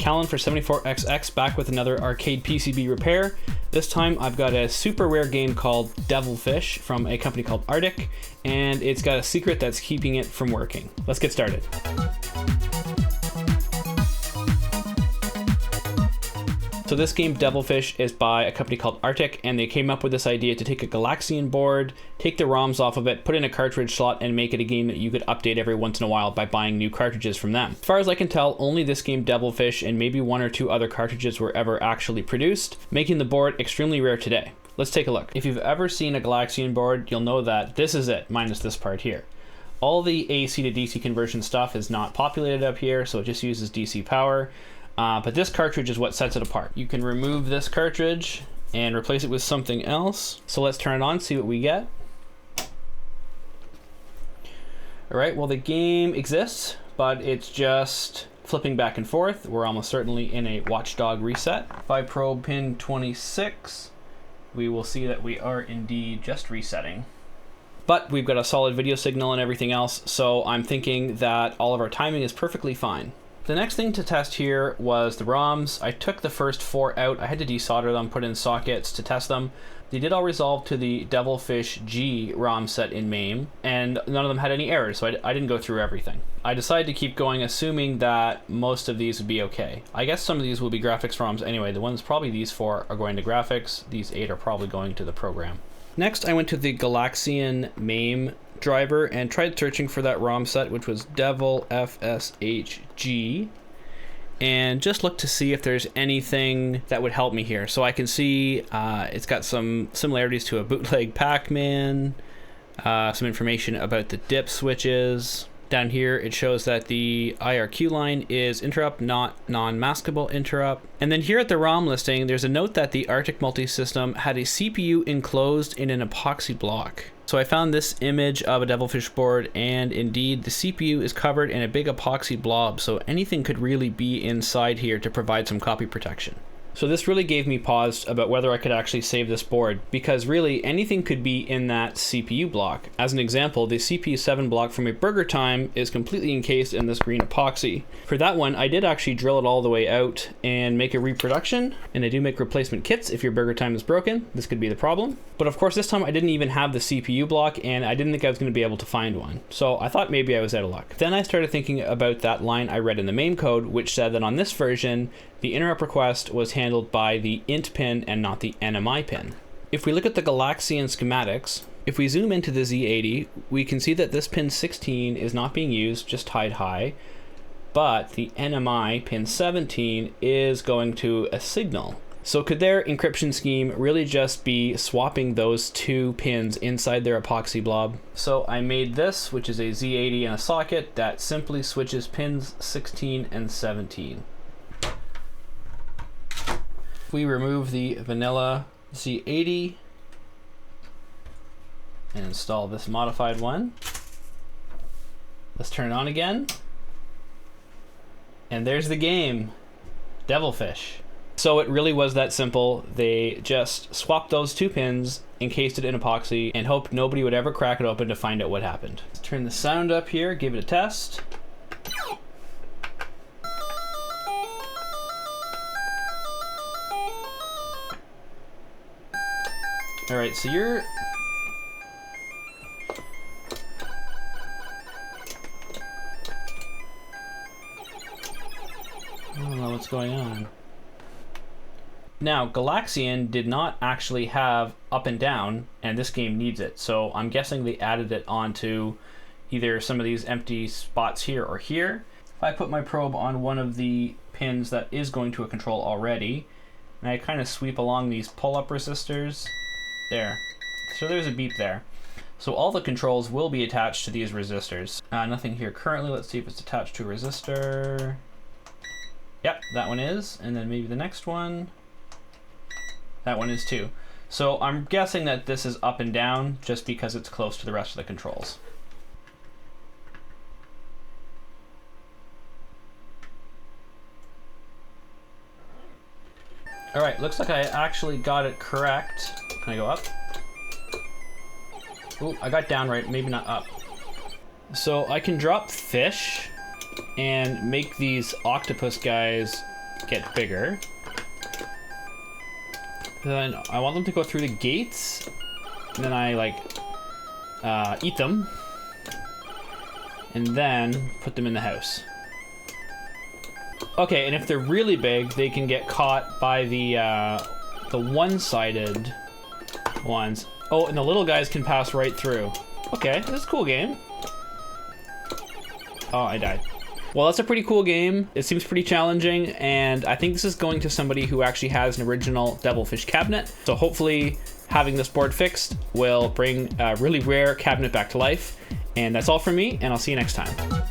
Callan for 74XX back with another Arcade PCB Repair. This time I've got a super rare game called Devilfish from a company called Artic, and it's got a secret that's keeping it from working. Let's get started. So this game, Devilfish, is by a company called Artic, and they came up with this idea to take a Galaxian board, take the ROMs off of it, put in a cartridge slot, and make it a game that you could update every once in a while by buying new cartridges from them. As far as I can tell, only this game, Devilfish, and maybe one or two other cartridges were ever actually produced, making the board extremely rare today. Let's take a look. If you've ever seen a Galaxian board, you'll know that this is it, minus this part here. All the AC to DC conversion stuff is not populated up here, so it just uses DC power. But this cartridge is what sets it apart. You can remove this cartridge and replace it with something else. So let's turn it on, see what we get. All right, well, the game exists, but it's just flipping back and forth. We're almost certainly in a watchdog reset. If I probe pin 26, we will see that we are indeed just resetting. But we've got a solid video signal and everything else, so I'm thinking that all of our timing is perfectly fine. The next thing to test here was the ROMs. I took the first 4 out. I had to desolder them, put in sockets to test them. They did all resolve to the Devilfish G ROM set in MAME, and none of them had any errors, so I didn't go through everything. I decided to keep going, assuming that most of these would be okay. I guess some of these will be graphics ROMs anyway. The ones, probably these 4 are going to graphics. These 8 are probably going to the program. Next, I went to the Galaxian MAME driver and tried searching for that ROM set, which was DevilFSHG, and just looked to see if there's anything that would help me here. So I can see it's got some similarities to a bootleg Pac-Man, some information about the dip switches. Down here it shows that the IRQ line is interrupt, not non-maskable interrupt. And then here at the ROM listing, there's a note that the Artic multi-system had a CPU enclosed in an epoxy block. So I found this image of a Devilfish board, and indeed the CPU is covered in a big epoxy blob, so anything could really be inside here to provide some copy protection. So this really gave me pause about whether I could actually save this board, because really anything could be in that CPU block. As an example, the CPU7 block from a Burger Time is completely encased in this green epoxy. For that one, I did actually drill it all the way out and make a reproduction, and I do make replacement kits if your Burger Time is broken. This could be the problem. But of course this time I didn't even have the CPU block, and I didn't think I was going to be able to find one. So I thought maybe I was out of luck. Then I started thinking about that line I read in the MAME code, which said that on this version, the interrupt request was handled by the int pin and not the NMI pin. If we look at the Galaxian schematics, if we zoom into the Z80, we can see that this pin 16 is not being used, just tied high, but the NMI pin 17 is going to a signal. So could their encryption scheme really just be swapping those 2 pins inside their epoxy blob? So I made this, which is a Z80 and a socket that simply switches pins 16 and 17. We remove the vanilla Z80 and install this modified one. Let's turn it on again. And there's the game, Devilfish. So it really was that simple. They just swapped those 2 pins, encased it in epoxy, and hoped nobody would ever crack it open to find out what happened. Let's turn the sound up here, give it a test. All right, so you're... I don't know what's going on. Now, Galaxian did not actually have up and down, and this game needs it. So I'm guessing they added it onto either some of these empty spots here or here. If I put my probe on one of the pins that is going to a control already, and I kind of sweep along these pull-up resistors, there. So there's a beep there. So all the controls will be attached to these resistors. Nothing here currently. Let's see if it's attached to a resistor. Yep, that one is. And then maybe the next one. That one is too. So I'm guessing that this is up and down just because it's close to the rest of the controls. All right, looks like I actually got it correct. Can I go up? Ooh, I got down right, maybe not up. So I can drop fish and make these octopus guys get bigger. Then I want them to go through the gates. And then I like eat them. And then put them in the house. Okay, and if they're really big, they can get caught by the one-sided ones. Oh, and the little guys can pass right through. Okay, this is a cool game. Oh, I died. Well, that's a pretty cool game. It seems pretty challenging, and I think this is going to somebody who actually has an original Devilfish cabinet. So hopefully having this board fixed will bring a really rare cabinet back to life. And that's all from me, and I'll see you next time.